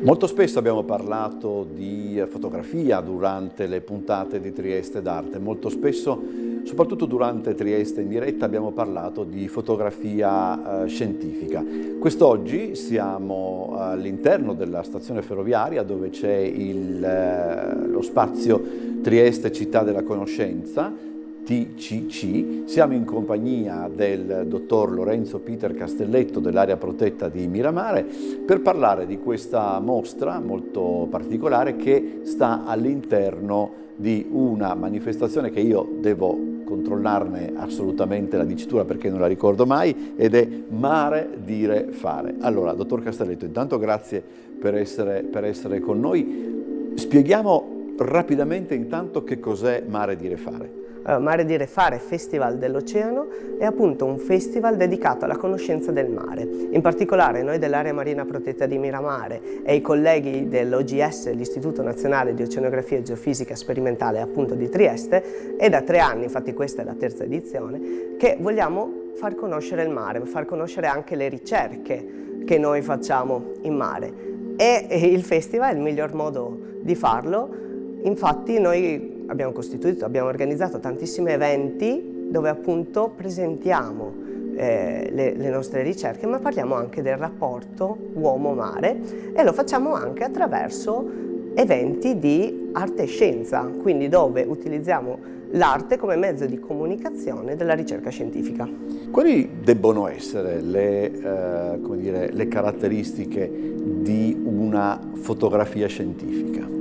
Molto spesso abbiamo parlato di fotografia durante le puntate di Trieste d'Arte, molto spesso, soprattutto durante Trieste in diretta, abbiamo parlato di fotografia scientifica. Quest'oggi siamo all'interno della stazione ferroviaria dove c'è lo spazio Trieste Città della Conoscenza, TCC. Siamo in compagnia del dottor Lorenzo Peter Castelletto dell'area protetta di Miramare per parlare di questa mostra molto particolare che sta all'interno di una manifestazione che io devo controllarne assolutamente la dicitura perché non la ricordo mai, ed è Mare, Dire, Fare. Allora, dottor Castelletto, intanto grazie per essere con noi. Spieghiamo rapidamente intanto che cos'è Mare, Dire, Fare. Mare, Dire, Fare Festival dell'Oceano è appunto un festival dedicato alla conoscenza del mare. In particolare noi dell'area marina protetta di Miramare e i colleghi dell'OGS, l'Istituto Nazionale di Oceanografia e Geofisica Sperimentale appunto di Trieste, e da 3 anni, infatti questa è la terza edizione, che vogliamo far conoscere il mare, far conoscere anche le ricerche che noi facciamo in mare. E il festival è il miglior modo di farlo. Infatti noi abbiamo organizzato tantissimi eventi dove appunto presentiamo le nostre ricerche, ma parliamo anche del rapporto uomo-mare e lo facciamo anche attraverso eventi di arte e scienza, quindi dove utilizziamo l'arte come mezzo di comunicazione della ricerca scientifica. Quali debbono essere le caratteristiche di una fotografia scientifica?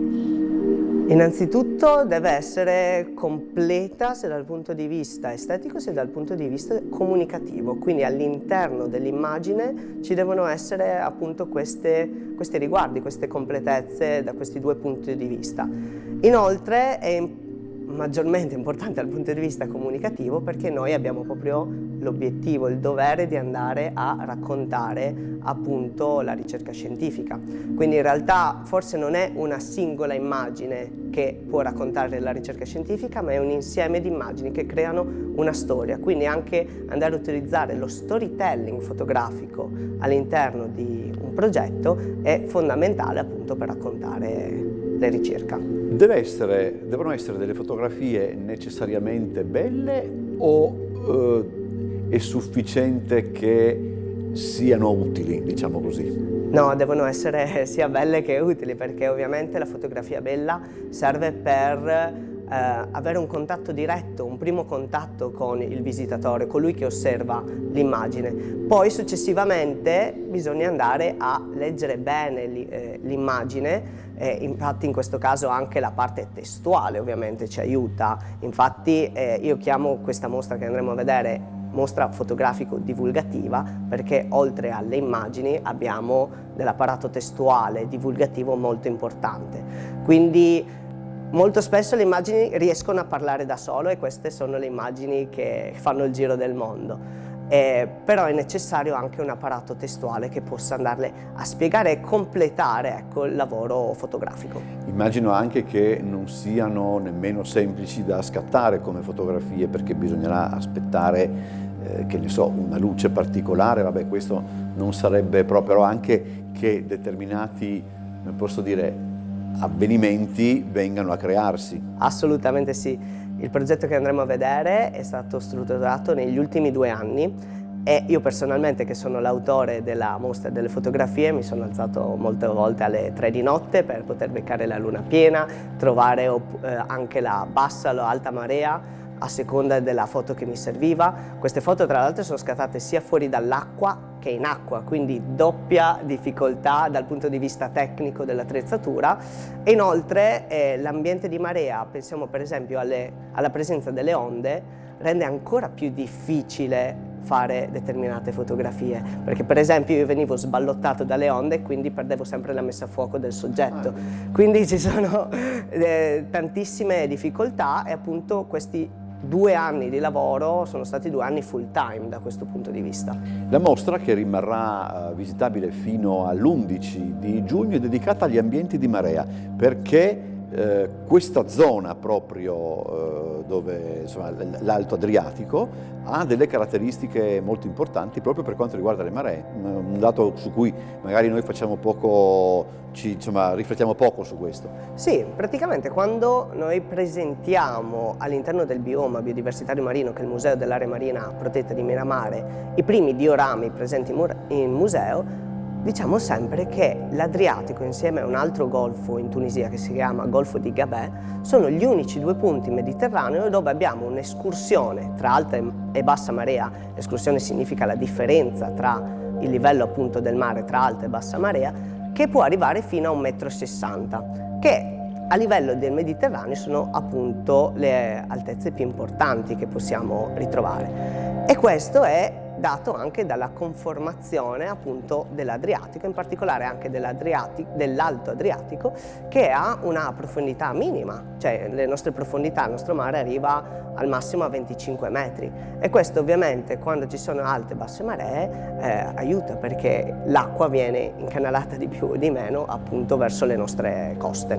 Innanzitutto deve essere completa sia dal punto di vista estetico sia dal punto di vista comunicativo, quindi all'interno dell'immagine ci devono essere appunto questi riguardi, queste completezze da questi 2 punti di vista. Inoltre è maggiormente importante dal punto di vista comunicativo perché noi abbiamo proprio l'obiettivo, il dovere di andare a raccontare appunto la ricerca scientifica. Quindi in realtà forse non è una singola immagine che può raccontare la ricerca scientifica, ma è un insieme di immagini che creano una storia. Quindi anche andare a utilizzare lo storytelling fotografico all'interno di un progetto è fondamentale appunto per raccontare la ricerca. Devono essere delle fotografie necessariamente belle o è sufficiente che siano utili, diciamo così? No, devono essere sia belle che utili, perché ovviamente la fotografia bella serve per avere un contatto diretto, un primo contatto con il visitatore, colui che osserva l'immagine. Poi successivamente bisogna andare a leggere bene l'immagine, infatti in questo caso anche la parte testuale ovviamente ci aiuta. Infatti io chiamo questa mostra che andremo a vedere mostra fotografico-divulgativa perché oltre alle immagini abbiamo dell'apparato testuale divulgativo molto importante. Quindi molto spesso le immagini riescono a parlare da solo e queste sono le immagini che fanno il giro del mondo. Però è necessario anche un apparato testuale che possa andarle a spiegare e completare, ecco, il lavoro fotografico. Immagino anche che non siano nemmeno semplici da scattare come fotografie perché bisognerà aspettare che ne so, una luce particolare, vabbè, questo non sarebbe proprio, anche che determinati, come posso dire, avvenimenti vengano a crearsi. Assolutamente sì. Il progetto che andremo a vedere è stato strutturato negli ultimi 2 anni e io personalmente, che sono l'autore della mostra delle fotografie, mi sono alzato molte volte alle 3 di notte per poter beccare la luna piena, trovare anche la bassa o alta marea a seconda della foto che mi serviva. Queste foto tra l'altro sono scattate sia fuori dall'acqua che in acqua, quindi doppia difficoltà dal punto di vista tecnico dell'attrezzatura. E inoltre l'ambiente di marea, pensiamo per esempio alla presenza delle onde, rende ancora più difficile fare determinate fotografie, perché per esempio io venivo sballottato dalle onde e quindi perdevo sempre la messa a fuoco del soggetto. Quindi ci sono tantissime difficoltà e appunto questi 2 anni di lavoro sono stati 2 anni full time da questo punto di vista. La mostra, che rimarrà visitabile fino all'11 di giugno, è dedicata agli ambienti di marea perché questa zona proprio dove insomma, l'Alto Adriatico ha delle caratteristiche molto importanti proprio per quanto riguarda le maree, un dato su cui magari noi facciamo poco, riflettiamo poco su questo. Sì, praticamente quando noi presentiamo all'interno del bioma biodiversitario marino, che è il Museo dell'Area Marina Protetta di Miramare, i primi diorami presenti in museo, diciamo sempre che l'Adriatico, insieme a un altro golfo in Tunisia che si chiama Golfo di Gabè, sono gli unici due punti in Mediterraneo dove abbiamo un'escursione tra alta e bassa marea. L'escursione significa la differenza tra il livello appunto del mare tra alta e bassa marea, che può arrivare fino a 1,60 m, che a livello del Mediterraneo sono appunto le altezze più importanti che possiamo ritrovare. E questo è dato anche dalla conformazione appunto dell'Adriatico, in particolare anche dell'Alto Adriatico, che ha una profondità minima, cioè le nostre profondità, il nostro mare arriva al massimo a 25 metri, e questo ovviamente quando ci sono alte e basse maree aiuta, perché l'acqua viene incanalata di più o di meno appunto verso le nostre coste.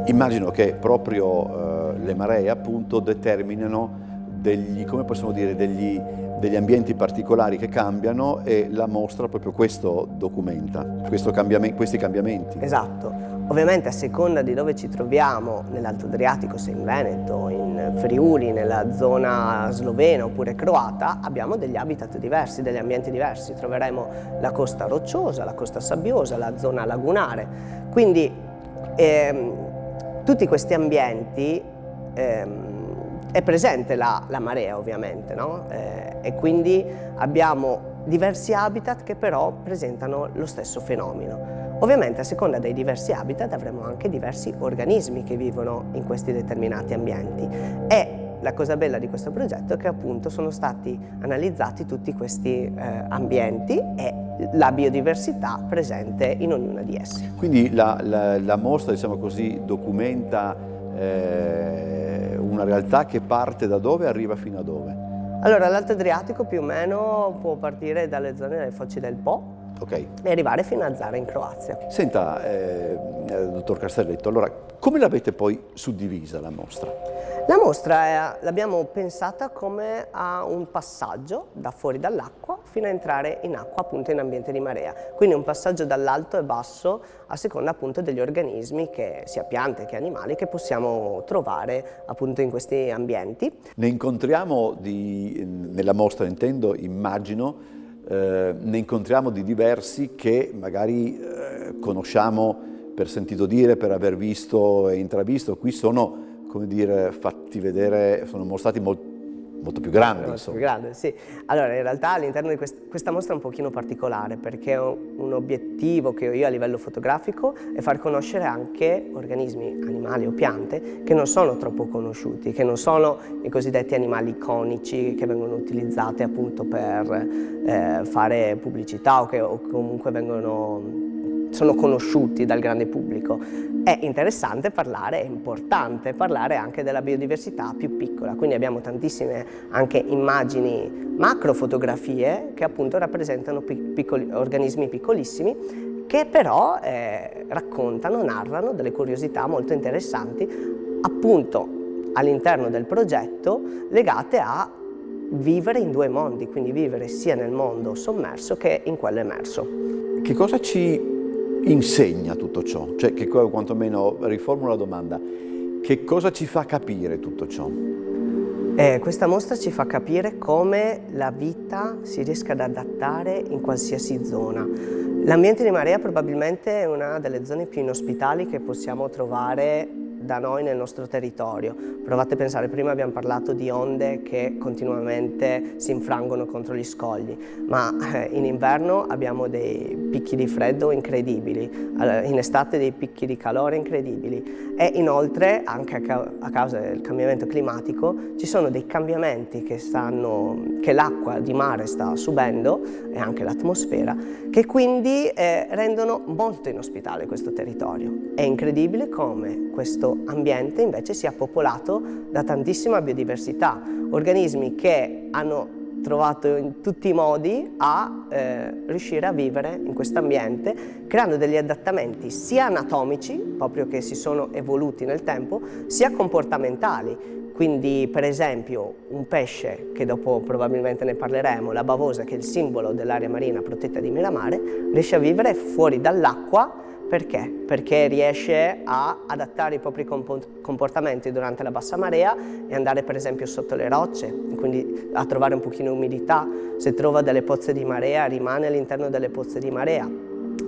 Immagino che proprio le maree appunto determinano come possiamo dire, degli ambienti particolari che cambiano, e la mostra proprio questo documenta, questi cambiamenti. Esatto, ovviamente a seconda di dove ci troviamo, nell'Alto Adriatico, se in Veneto, in Friuli, nella zona slovena oppure croata, abbiamo degli habitat diversi, degli ambienti diversi. Troveremo la costa rocciosa, la costa sabbiosa, la zona lagunare, quindi tutti questi ambienti è presente la marea ovviamente, no? E quindi abbiamo diversi habitat che però presentano lo stesso fenomeno. Ovviamente a seconda dei diversi habitat avremo anche diversi organismi che vivono in questi determinati ambienti, e la cosa bella di questo progetto è che appunto sono stati analizzati tutti questi ambienti e la biodiversità presente in ognuna di essi. Quindi la mostra, diciamo così, documenta una realtà che parte da dove e arriva fino a dove? Allora, l'Alto Adriatico più o meno può partire dalle zone dei Foci del Po, okay, e arrivare fino a Zara in Croazia. Senta, dottor Castelletto, allora come l'avete poi suddivisa la mostra? La mostra l'abbiamo pensata come a un passaggio da fuori dall'acqua fino a entrare in acqua, appunto in ambiente di marea. Quindi un passaggio dall'alto e basso a seconda appunto degli organismi, che sia piante che animali, che possiamo trovare appunto in questi ambienti. Ne incontriamo nella mostra, intendo, immagino, ne incontriamo di diversi che magari conosciamo per sentito dire, per aver visto e intravisto. Qui sono, come dire, fatti vedere, sono mostrati molto più grandi. Molto più grande, sì. Allora, in realtà all'interno di questa mostra è un pochino particolare, perché un obiettivo che ho io a livello fotografico è far conoscere anche organismi, animali o piante che non sono troppo conosciuti, che non sono i cosiddetti animali iconici che vengono utilizzati appunto per fare pubblicità o comunque sono conosciuti dal grande pubblico. È interessante parlare, è importante parlare anche della biodiversità più piccola, quindi abbiamo tantissime anche immagini, macrofotografie che appunto rappresentano organismi piccolissimi che però raccontano, narrano delle curiosità molto interessanti appunto all'interno del progetto, legate a vivere in due mondi, quindi vivere sia nel mondo sommerso che in quello emerso. Che cosa ci insegna tutto ciò? Cioè, che quantomeno riformulo la domanda, che cosa ci fa capire tutto ciò? Questa mostra ci fa capire come la vita si riesca ad adattare in qualsiasi zona. L'ambiente di marea probabilmente è una delle zone più inospitali che possiamo trovare da noi nel nostro territorio. Provate a pensare, prima abbiamo parlato di onde che continuamente si infrangono contro gli scogli, ma in inverno abbiamo dei picchi di freddo incredibili, in estate dei picchi di calore incredibili, e inoltre anche a causa del cambiamento climatico ci sono dei cambiamenti che l'acqua di mare sta subendo, e anche l'atmosfera, che quindi rendono molto inospitale questo territorio. È incredibile come questo ambiente invece sia popolato da tantissima biodiversità, organismi che hanno trovato in tutti i modi a riuscire a vivere in questo ambiente, creando degli adattamenti sia anatomici, proprio che si sono evoluti nel tempo, sia comportamentali. Quindi per esempio un pesce, che dopo probabilmente ne parleremo, la bavosa, che è il simbolo dell'area marina protetta di Miramare, riesce a vivere fuori dall'acqua. Perché? Perché riesce a adattare i propri comportamenti durante la bassa marea e andare per esempio sotto le rocce, quindi a trovare un pochino di umidità. Se trova delle pozze di marea, rimane all'interno delle pozze di marea.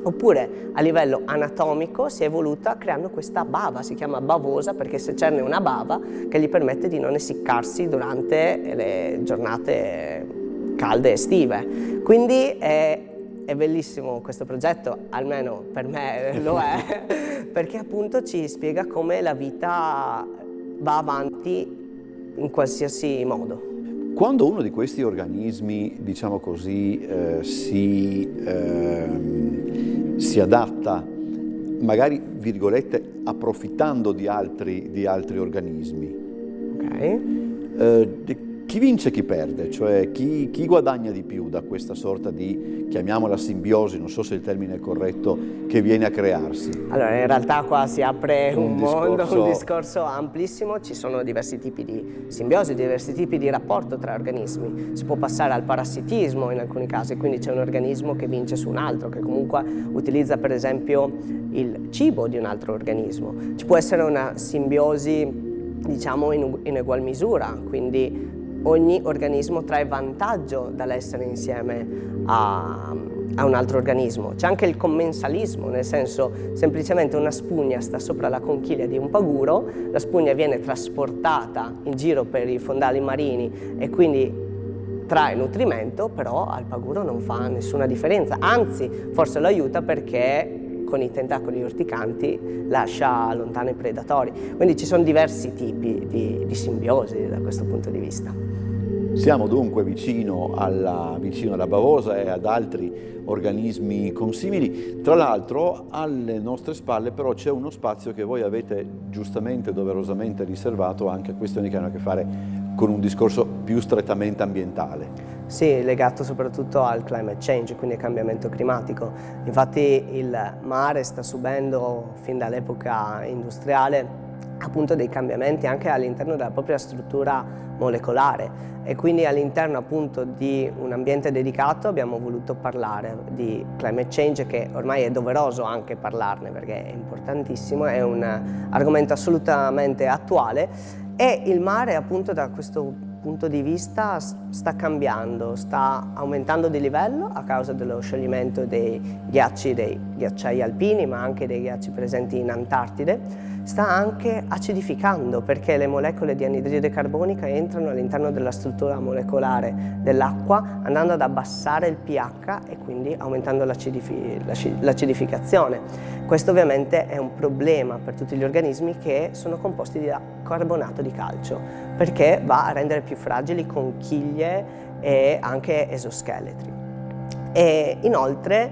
Oppure a livello anatomico si è evoluta creando questa bava, si chiama bavosa perché secerne una bava che gli permette di non essiccarsi durante le giornate calde estive. Quindi è bellissimo questo progetto, almeno per me lo è, perché appunto ci spiega come la vita va avanti in qualsiasi modo. Quando uno di questi organismi, diciamo così, si adatta, magari, virgolette, approfittando di altri organismi, chi vince e chi perde? Cioè chi guadagna di più da questa sorta di, chiamiamola simbiosi, non so se il termine è corretto, che viene a crearsi? Allora, in realtà qua si apre un discorso amplissimo, ci sono diversi tipi di simbiosi, diversi tipi di rapporto tra organismi. Si può passare al parassitismo in alcuni casi, quindi c'è un organismo che vince su un altro, che comunque utilizza per esempio il cibo di un altro organismo. Ci può essere una simbiosi, diciamo, in egual misura, quindi ogni organismo trae vantaggio dall'essere insieme a un altro organismo. C'è anche il commensalismo, nel senso semplicemente una spugna sta sopra la conchiglia di un paguro, la spugna viene trasportata in giro per i fondali marini e quindi trae nutrimento, però al paguro non fa nessuna differenza, anzi forse lo aiuta perché con i tentacoli urticanti lascia lontano i predatori. Quindi ci sono diversi tipi di simbiosi da questo punto di vista. Siamo dunque vicino alla bavosa e ad altri organismi consimili. Tra l'altro alle nostre spalle però c'è uno spazio che voi avete giustamente, doverosamente riservato anche a questioni che hanno a che fare con un discorso più strettamente ambientale. Sì, legato soprattutto al climate change, quindi al cambiamento climatico. Infatti il mare sta subendo fin dall'epoca industriale appunto dei cambiamenti anche all'interno della propria struttura molecolare e quindi all'interno appunto di un ambiente dedicato abbiamo voluto parlare di climate change, che ormai è doveroso anche parlarne perché è importantissimo, è un argomento assolutamente attuale e il mare appunto da questo punto di vista sta cambiando, sta aumentando di livello a causa dello scioglimento dei ghiacci, dei ghiacciai alpini, ma anche dei ghiacci presenti in Antartide. Sta anche acidificando perché le molecole di anidride carbonica entrano all'interno della struttura molecolare dell'acqua, andando ad abbassare il pH e quindi aumentando l'acidificazione. Questo ovviamente è un problema per tutti gli organismi che sono composti da carbonato di calcio, perché va a rendere più fragili conchiglie e anche esoscheletri. E inoltre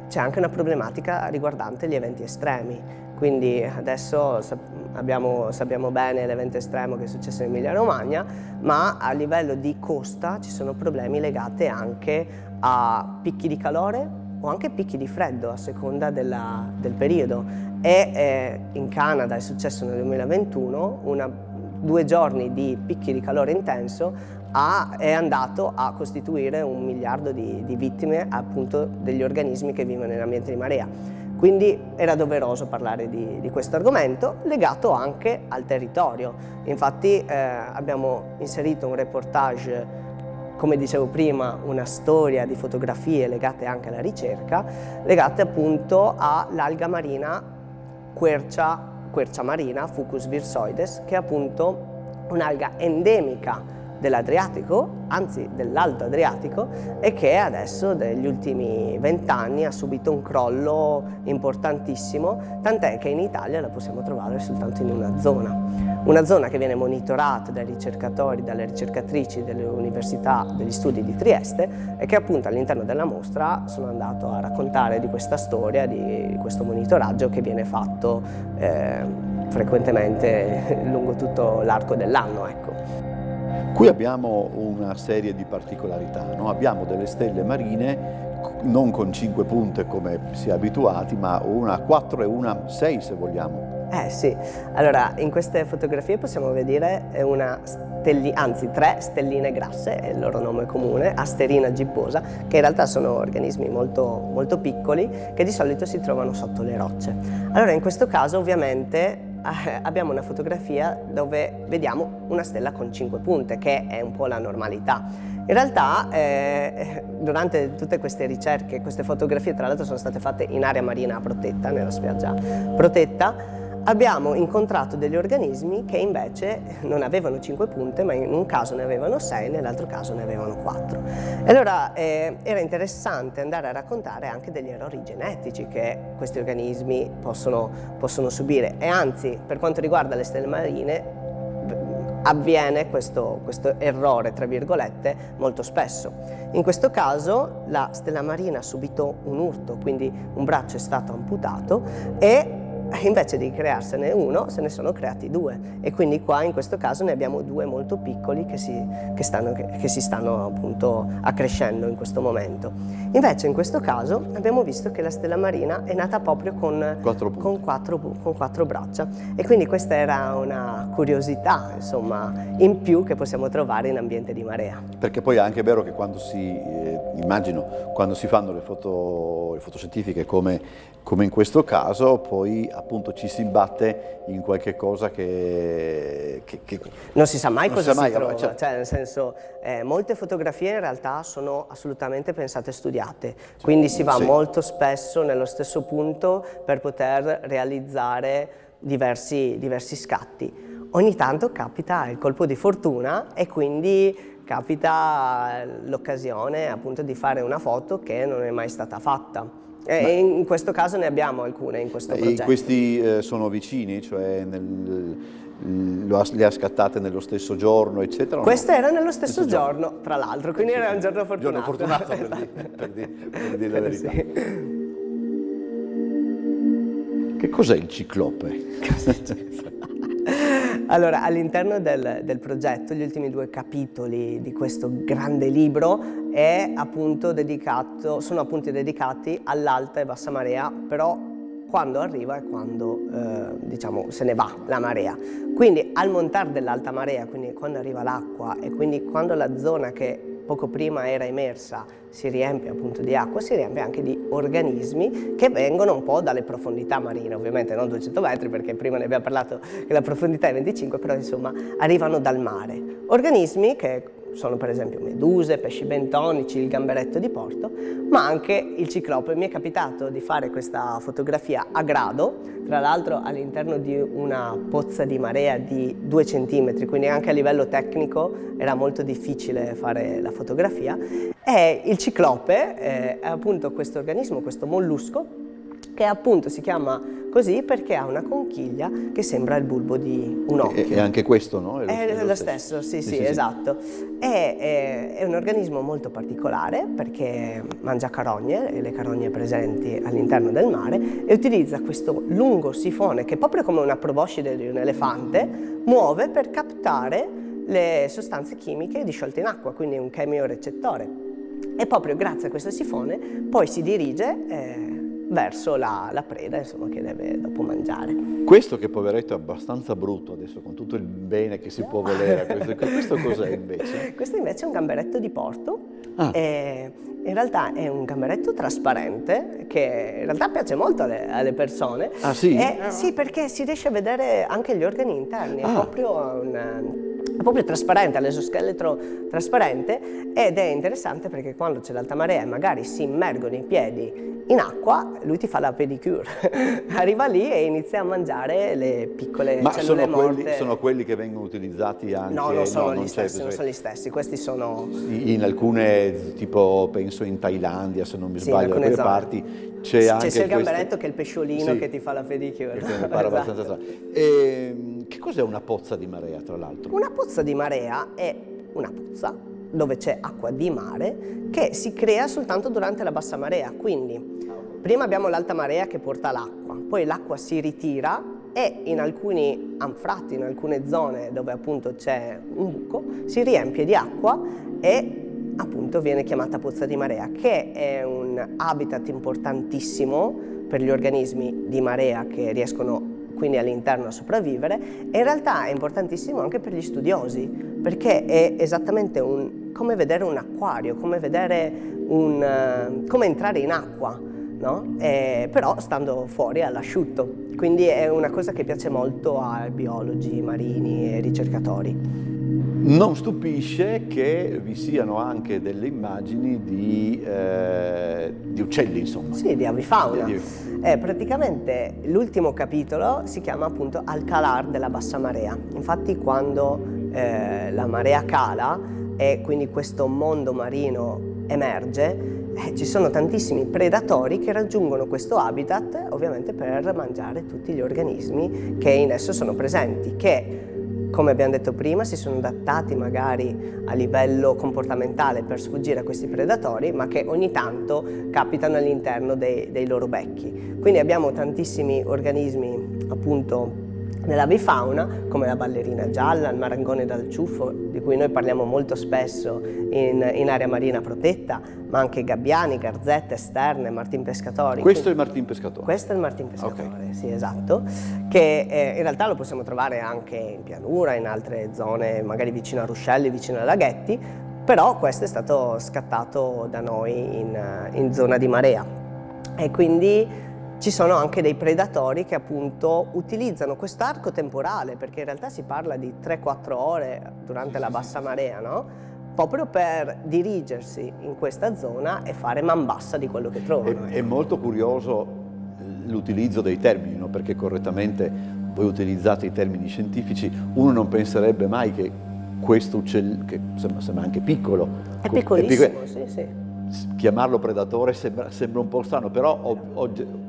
c'è anche una problematica riguardante gli eventi estremi. Quindi adesso sappiamo bene l'evento estremo che è successo in Emilia-Romagna, ma a livello di costa ci sono problemi legati anche a picchi di calore o anche picchi di freddo a seconda del periodo. E in Canada è successo nel 2021 2 giorni di picchi di calore intenso è andato a costituire 1 miliardo di vittime appunto degli organismi che vivono in ambiente di marea. Quindi era doveroso parlare di questo argomento legato anche al territorio. Infatti abbiamo inserito un reportage, come dicevo prima, una storia di fotografie legate anche alla ricerca, legate appunto all'alga marina quercia marina, Fucus virsoides, che è appunto un'alga endemica dell'Adriatico, anzi dell'Alto Adriatico, e che adesso negli ultimi 20 anni ha subito un crollo importantissimo, tant'è che in Italia la possiamo trovare soltanto in una zona che viene monitorata dai ricercatori, dalle ricercatrici delle università degli studi di Trieste e che appunto all'interno della mostra sono andato a raccontare di questa storia, di questo monitoraggio che viene fatto frequentemente lungo tutto l'arco dell'anno, ecco. Qui abbiamo una serie di particolarità, no? Abbiamo delle stelle marine non con 5 punte come si è abituati, ma una 4 e una 6 se vogliamo. Sì, allora in queste fotografie possiamo vedere tre stelline grasse, è il loro nome comune, Asterina gibbosa, che in realtà sono organismi molto, molto piccoli che di solito si trovano sotto le rocce. Allora in questo caso ovviamente abbiamo una fotografia dove vediamo una stella con 5 punte, che è un po' la normalità. In realtà durante tutte queste ricerche, queste fotografie tra l'altro sono state fatte in area marina protetta, nella spiaggia protetta, abbiamo incontrato degli organismi che invece non avevano 5 punte, ma in un caso ne avevano 6, nell'altro caso ne avevano 4. E allora era interessante andare a raccontare anche degli errori genetici che questi organismi possono subire. E anzi, per quanto riguarda le stelle marine, avviene questo errore, tra virgolette, molto spesso. In questo caso la stella marina ha subito un urto, quindi un braccio è stato amputato e invece di crearsene uno, se ne sono creati 2, e quindi qua in questo caso ne abbiamo 2 molto piccoli che si stanno appunto accrescendo in questo momento. Invece in questo caso abbiamo visto che la stella marina è nata proprio con 4 braccia, e quindi questa era una curiosità, insomma, in più che possiamo trovare in ambiente di marea. Perché poi è anche vero che quando quando si fanno le foto scientifiche come in questo caso, poi appunto ci si imbatte in qualche cosa che non si sa mai cosa si trova, certo. Cioè nel senso molte fotografie in realtà sono assolutamente pensate e studiate, quindi si va molto spesso nello stesso punto per poter realizzare diversi scatti. Ogni tanto capita il colpo di fortuna e quindi capita l'occasione appunto di fare una foto che non è mai stata fatta. E in questo caso ne abbiamo alcune in questo progetto. Questi sono vicini, cioè le ha scattate nello stesso giorno, eccetera? Questo era nello stesso giorno, tra l'altro, quindi era un giorno fortunato. Giorno fortunato per dire la verità. Sì. Che cos'è il ciclope? Allora, all'interno del progetto, gli ultimi 2 capitoli di questo grande libro sono appunto dedicati all'alta e bassa marea, però quando arriva e quando diciamo se ne va la marea. Quindi al montare dell'alta marea, quindi quando arriva l'acqua e quindi quando la zona che poco prima era emersa si riempie appunto di acqua, si riempie anche di organismi che vengono un po' dalle profondità marine, ovviamente non 200 metri perché prima ne abbiamo parlato che la profondità è 25, però insomma arrivano dal mare. Organismi che sono per esempio meduse, pesci bentonici, il gamberetto di porto, ma anche il ciclope. Mi è capitato di fare questa fotografia a grado, tra l'altro all'interno di una pozza di marea di 2 centimetri, quindi anche a livello tecnico era molto difficile fare la fotografia. E il ciclope è appunto questo organismo, questo mollusco, che appunto si chiama così perché ha una conchiglia che sembra il bulbo di un occhio. E anche questo, no? È lo stesso, sì, esatto. È un organismo molto particolare perché mangia carogne, e le carogne presenti all'interno del mare, e utilizza questo lungo sifone che, proprio come una proboscide di un elefante, muove per captare le sostanze chimiche disciolte in acqua, quindi un chemiorecettore. E proprio grazie a questo sifone poi si dirige verso la preda, insomma, che deve dopo mangiare. Questo, che poveretto è abbastanza brutto adesso, con tutto il bene che si può volere, questo cos'è invece? Questo invece è un gamberetto di porto. In realtà è un gamberetto trasparente che in realtà piace molto alle persone. Ah sì? Sì, perché si riesce a vedere anche gli organi interni, è proprio trasparente, all'esoscheletro trasparente, ed è interessante perché quando c'è l'alta marea e magari si immergono i piedi in acqua, lui ti fa la pedicure, arriva lì e inizia a mangiare le piccole cellule morte. Ma sono quelli che vengono utilizzati anche? No, non sono gli stessi, questi sono... In alcune, tipo penso in Thailandia, se non mi sbaglio, da quelle parti, c'è anche il gamberetto che è il pesciolino che ti fa la pedicure. Mi pare abbastanza strano. Che cos'è una pozza di marea, tra l'altro? Una pozza di marea è una pozza dove c'è acqua di mare che si crea soltanto durante la bassa marea, quindi prima abbiamo l'alta marea che porta l'acqua, poi l'acqua si ritira e in alcuni anfratti, in alcune zone dove appunto c'è un buco, si riempie di acqua e appunto viene chiamata pozza di marea, che è un habitat importantissimo per gli organismi di marea che riescono quindi all'interno a sopravvivere, e in realtà è importantissimo anche per gli studiosi, perché è esattamente come vedere un acquario, come vedere come entrare in acqua, no? Però stando fuori all'asciutto, quindi è una cosa che piace molto ai biologi marini e ricercatori. Non stupisce che vi siano anche delle immagini di uccelli, insomma. Sì, di avifauna. Praticamente l'ultimo capitolo si chiama appunto Al calar della bassa marea. Infatti quando la marea cala e quindi questo mondo marino emerge, ci sono tantissimi predatori che raggiungono questo habitat ovviamente per mangiare tutti gli organismi che in esso sono presenti, che come abbiamo detto prima si sono adattati magari a livello comportamentale per sfuggire a questi predatori, ma che ogni tanto capitano all'interno dei loro becchi. Quindi abbiamo tantissimi organismi appunto nell'avifauna, come la ballerina gialla, il marangone dal ciuffo, di cui noi parliamo molto spesso in area marina protetta, ma anche gabbiani, garzette, sterne, martin pescatori. Questo è il martin pescatore? Questo è il martin pescatore, okay. Sì, esatto, che in realtà lo possiamo trovare anche in pianura, in altre zone, magari vicino a ruscelli, vicino a laghetti, però questo è stato scattato da noi in zona di marea. E quindi ci sono anche dei predatori che appunto utilizzano questo arco temporale, perché in realtà si parla di 3-4 ore durante la bassa marea, no? Proprio per dirigersi in questa zona e fare man bassa di quello che trovano. È molto curioso l'utilizzo dei termini, no? Perché correttamente voi utilizzate i termini scientifici, uno non penserebbe mai che questo uccello, che sembra anche piccolo, è piccolissimo, sì. Chiamarlo predatore sembra un po' strano, però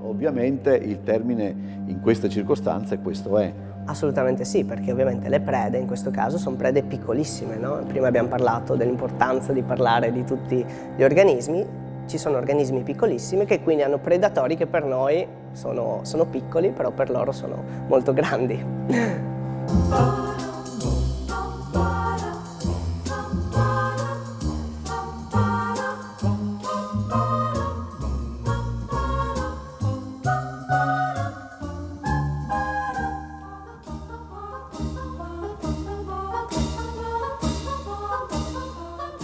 ovviamente il termine in queste circostanze questo è. Assolutamente sì, perché ovviamente le prede in questo caso sono prede piccolissime, no? Prima abbiamo parlato dell'importanza di parlare di tutti gli organismi, ci sono organismi piccolissimi che quindi hanno predatori che per noi sono piccoli, però per loro sono molto grandi.